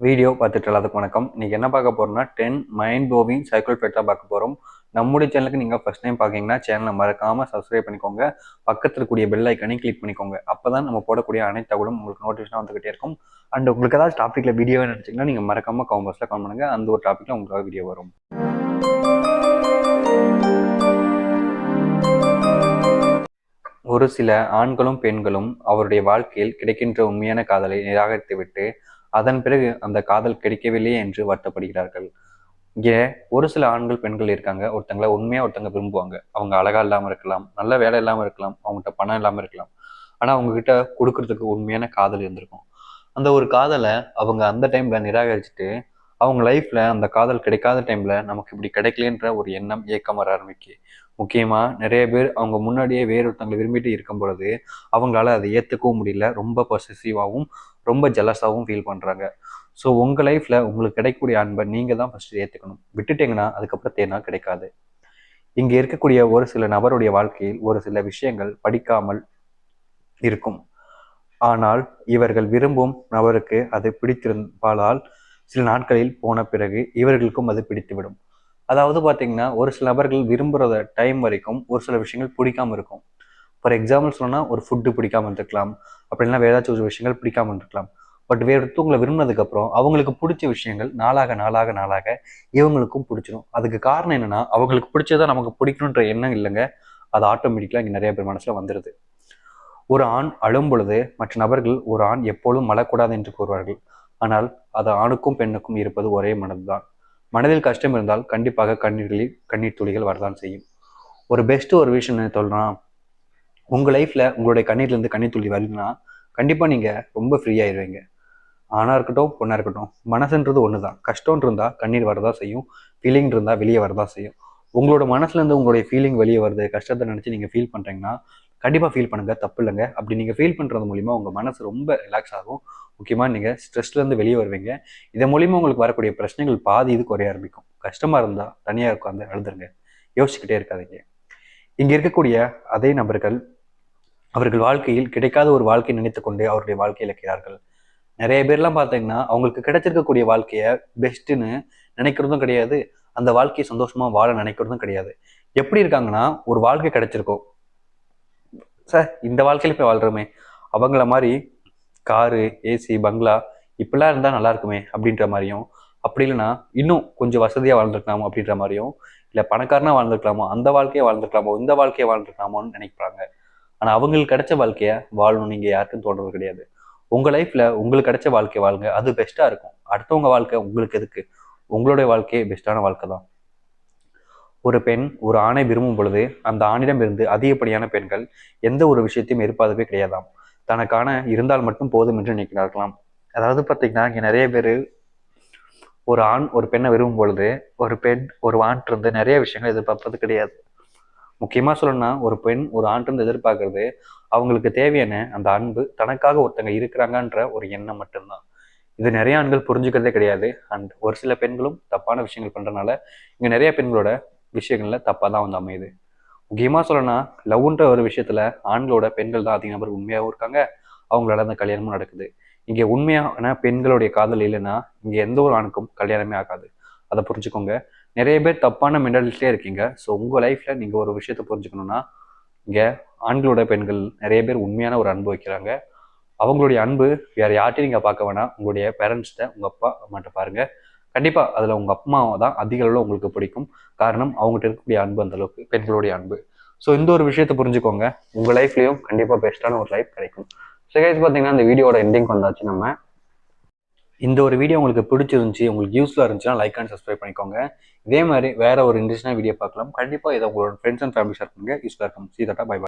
Video பார்த்துட்டு எல்லாத்துக்கும் வணக்கம். இன்னைக்கு என்ன பார்க்க போறோம்னா 10 மைண்ட் ப்ளோவிங் சைக்கிள் ஃபேக்ட் தான் பார்க்க போறோம். நம்முடைய சேனலுக்கு நீங்க ஃபர்ஸ்ட் டைம் பார்க்கீங்கன்னா சேனலை மறக்காம சப்ஸ்கிரைப் பண்ணிக்கோங்க. பக்கத்துல இருக்கக்கூடிய பெல் ஐக்கனையும் கிளிக் பண்ணிக்கோங்க. அப்பதான் நம்ம போடக்கூடிய அனைத்து தகவலும் உங்களுக்கு நோட்டிஃபிகேஷன் வந்துகிட்டே இருக்கும். அண்ட் உங்களுக்கு ஏதாவது டாபிக்ல வீடியோ நினைச்சீங்கன்னா நீங்க மறக்காம கமெண்ட் பாக்ஸ்ல கமெண்ட் பண்ணுங்க. அந்த ஒரு டாபிக்ல உங்களுக்கு வீடியோ வரும். ஒரு சில ஆண்களும் பெண்களும் அவருடைய வாழ்க்கையில் கிடைக்கின்ற உண்மையான காதலை நிராகரித்துவிட்டு அதன் பிறகு அந்த காதல் கிடைக்கவில்லையே என்று வருத்தப்படுகிறார்கள். இங்கே ஒரு சில ஆண்கள் பெண்கள் இருக்காங்க, ஒருத்தங்களை உண்மையா ஒருத்தங்க விரும்புவாங்க. அவங்க அழகா இல்லாம இருக்கலாம், நல்ல வேலை இல்லாம இருக்கலாம், அவங்ககிட்ட பணம் இல்லாம இருக்கலாம். ஆனா அவங்க கிட்ட கொடுக்கறதுக்கு உண்மையான காதல் இருந்திருக்கும். அந்த ஒரு காதலை அவங்க அந்த டைம்ல நிராகரிச்சுட்டு அவங்க லைஃப்ல அந்த காதல் கிடைக்காத டைம்ல நமக்கு இப்படி கிடைக்கலன்ற ஒரு எண்ணம் ஏக்கம் வர ஆரம்பிக்கு. முக்கியமா நிறைய பேர் அவங்க முன்னாடியே வேறொருத்தங்களை விரும்பிட்டு இருக்கும் பொழுது அவங்களால அதை ஏத்துக்கவும் முடியல. ரொம்ப பொசசிவாகவும் ரொம்ப ஜெலஸாகவும் ஃபீல் பண்றாங்க. ஸோ உங்க லைஃப்ல உங்களுக்கு கிடைக்கக்கூடிய அன்பை நீங்க தான் ஃபர்ஸ்ட் ஏத்துக்கணும். விட்டுட்டீங்கன்னா அதுக்கப்புறம் தேனா கிடைக்காது. இங்க இருக்கக்கூடிய ஒரு சில நபருடைய வாழ்க்கையில் ஒரு சில விஷயங்கள் படிக்காமல் இருக்கும். ஆனால் இவர்கள் விரும்பும் நபருக்கு அது பிடித்திருந்தால் சில நாட்களில் போன பிறகு இவர்களுக்கும் அது பிடித்துவிடும். அதாவது பார்த்தீங்கன்னா ஒரு சில நபர்கள் விரும்புகிற டைம் வரைக்கும் ஒரு சில விஷயங்கள் பிடிக்காம இருக்கும். ஃபார் எக்ஸாம்பிள் சொன்னால் ஒரு ஃபுட்டு பிடிக்காம இருந்திருக்கலாம், அப்படின்னா வேற ஏதாச்சும் ஒரு விஷயங்கள் பிடிக்காம இருந்திருக்கலாம். பட் வேற ஒருத்தவங்களை விரும்பினதுக்கப்புறம் அவங்களுக்கு பிடிச்ச விஷயங்கள் நாளாக நாளாக நாளாக இவங்களுக்கும் பிடிச்சிடும். அதுக்கு காரணம் என்னன்னா அவங்களுக்கு பிடிச்சதை நமக்கு பிடிக்கணுன்ற எண்ணம் இல்லைங்க, அது ஆட்டோமேட்டிக்கலாக இங்கே நிறைய பேர் மனசில் வந்துடுது. ஒரு ஆண் அழும் பொழுது மற்ற நபர்கள் ஒரு ஆண் எப்பொழுதும் அழக்கூடாது என்று கூறுவார்கள். ஆனால் அது ஆணுக்கும் பெண்ணுக்கும் இருப்பது ஒரே மனதுதான். மனதில் கஷ்டம் இருந்தால் கண்டிப்பாக கண்ணீர் துளிகள் வரதான் செய்யும். ஒரு பெஸ்ட் ஒரு விஷயம் என்ன சொல்லலாம், உங்க லைஃப்ல உங்களுடைய கண்ணீர்லேருந்து கண்ணீர் துளி வருதுன்னா கண்டிப்பா நீங்க ரொம்ப ஃப்ரீ ஆயிடுவீங்க. ஆணா இருக்கட்டும் பொண்ணா இருக்கட்டும், மனசுன்றது ஒண்ணுதான். கஷ்டம் இருந்தா கண்ணீர் வரதான் செய்யும், ஃபீலிங் இருந்தா வெளியே வரதான் செய்யும். உங்களோட மனசுல இருந்து உங்களுடைய ஃபீலிங் வெளியே வருது, கஷ்டத்தை நினைச்சு நீங்க ஃபீல் பண்றீங்கன்னா கண்டிப்பா ஃபீல் பண்ணுங்க, தப்பு இல்லைங்க. அப்படி நீங்க ஃபீல் பண்றது மூலியமா உங்க மனசு ரொம்ப ரிலாக்ஸ் ஆகும். முக்கியமா நீங்க ஸ்ட்ரெஸ்ல இருந்து வெளியே வருவீங்க. இதன் மூலியமா உங்களுக்கு வரக்கூடிய பிரச்சனைகள் பாதி இது குறைய ஆரம்பிக்கும். கஷ்டமா இருந்தா தனியா உட்காந்து அழுதுருங்க, யோசிச்சுக்கிட்டே இருக்காதீங்க. இங்க இருக்கக்கூடிய அதே நபர்கள் அவர்கள் வாழ்க்கையில் கிடைக்காத ஒரு வாழ்க்கையை நினைத்துக்கொண்டு அவருடைய வாழ்க்கையில் இருக்கிறார்கள். நிறைய பேர்லாம் பார்த்தீங்கன்னா அவங்களுக்கு கிடைச்சிருக்கக்கூடிய வாழ்க்கைய பெஸ்ட்டுன்னு நினைக்கிறதும் கிடையாது, அந்த வாழ்க்கையை சந்தோஷமா வாழ நினைக்கிறதும் கிடையாது. எப்படி இருக்காங்கன்னா ஒரு வாழ்க்கை கிடைச்சிருக்கும், சார் இந்த வாழ்க்கையில போய் வாழ்றோமே, அவங்கள மாதிரி காரு ஏசி பங்களா இப்படிலாம் இருந்தால் நல்லா இருக்குமே அப்படின்ற மாதிரியும், அப்படி இல்லைன்னா இன்னும் கொஞ்சம் வசதியாக வாழ்ந்துருக்கலாமோ அப்படின்ற மாதிரியும், இல்லை பணக்காரனா வாழ்ந்துருக்கலாமோ, அந்த வாழ்க்கையை வாழ்ந்துருக்கலாமோ, இந்த வாழ்க்கையை வாழ்ந்துருக்கலாமோன்னு நினைக்கிறாங்க. ஆனால் அவங்களுக்கு கிடைச்ச வாழ்க்கையை வாழணும் நீங்கள் யாருக்கும் தோன்றது கிடையாது. உங்கள் லைஃப்பில் உங்களுக்கு கிடைச்ச வாழ்க்கை வாழுங்க, அது பெஸ்ட்டாக இருக்கும். அடுத்தவங்க வாழ்க்கை உங்களுக்கு எதுக்கு? உங்களுடைய வாழ்க்கையே பெஸ்ட்டான வாழ்க்கை தான். ஒரு பெண் ஒரு ஆணை விரும்பும் பொழுது அந்த ஆணிடம் இருந்து அதிகப்படியான பெண்கள் எந்த ஒரு விஷயத்தையும் எதிர்பார்க்கவே கிடையாதாம். தனக்கான இருந்தால் மட்டும் போதும் என்று நினைக்கிறார்களாம். அதாவது பார்த்தீங்கன்னா இங்கே நிறைய பேர் ஒரு ஆண் ஒரு பெண்ணை விரும்பும் பொழுது ஒரு பெண் ஒரு ஆண் இருந்து நிறைய விஷயங்கள் எதிர்பார்ப்பது கிடையாது. முக்கியமாக சொல்லணும்னா ஒரு பெண் ஒரு ஆண் இருந்து எதிர்பார்க்கறது அவங்களுக்கு தேவையான அந்த அன்பு, தனக்காக ஒருத்தங்க இருக்கிறாங்கன்ற ஒரு எண்ணம் மட்டும்தான். இது நிறைய ஆண்கள் புரிஞ்சுக்கிறதே கிடையாது. அண்ட் ஒரு சில பெண்களும் தப்பான விஷயங்கள் பண்றதுனால இங்க நிறைய பெண்களோட விஷயங்கள்ல தப்பா தான் வந்து அமையுது. முக்கியமா சொல்லணும்னா லவ்ன்ற ஒரு விஷயத்துல ஆண்களோட பெண்கள் தான் அதிக நபர் உண்மையாகவும் இருக்காங்க, அவங்களால அந்த கல்யாணமும் நடக்குது. இங்க உண்மையான பெண்களுடைய காதல் இல்லைன்னா இங்க எந்த ஒரு ஆணுக்கும் கல்யாணமே ஆகாது. அதை புரிஞ்சுக்கோங்க. நிறைய பேர் தப்பான மென்டாலிட்டிலே இருக்கீங்க. ஸோ உங்க லைஃப்ல நீங்க ஒரு விஷயத்த புரிஞ்சுக்கணும்னா இங்க ஆண்களோட பெண்கள் நிறைய பேர் உண்மையான ஒரு அன்பு வைக்கிறாங்க. அவங்களுடைய அன்பு வேற யார்ட்டையும் நீங்க பார்க்க வேணாம், உங்களுடைய பேரண்ட்ஸ்கிட்ட உங்க அப்பா அம்மாட்ட பாருங்க. கண்டிப்பா அதுல உங்க அம்மாவை தான் அதிக அளவில் உங்களுக்கு பிடிக்கும். காரணம் அவங்ககிட்ட இருக்கக்கூடிய அன்பு அந்த அளவுக்கு பெண்களுடைய அன்பு. ஸோ இந்த ஒரு விஷயத்தை புரிஞ்சுக்கோங்க, உங்க லைஃப்லயும் கண்டிப்பா பெஸ்டான ஒரு லைஃப் கிடைக்கும். ஸோ கைஸ் பார்த்தீங்கன்னா இந்த வீடியோட எண்டிங் வந்தாச்சு. நம்ம இந்த ஒரு வீடியோ உங்களுக்கு பிடிச்சிருந்துச்சு, உங்களுக்கு யூஸ்ஃபுல்லாக இருந்துச்சுன்னா லைக் அண்ட் சப்ஸ்கிரைப் பண்ணிக்கோங்க. இதே மாதிரி வேற ஒரு இன்ட்ரெஸ்டான வீடியோ பார்க்கலாம். கண்டிப்பாக இதை உங்களோட ஃப்ரெண்ட்ஸ் அண்ட் ஃபேமிலி ஷேர் பண்ணுங்க, யூஸ்ஃபுல்லாக இருக்கும். சீ தட்டா, பை.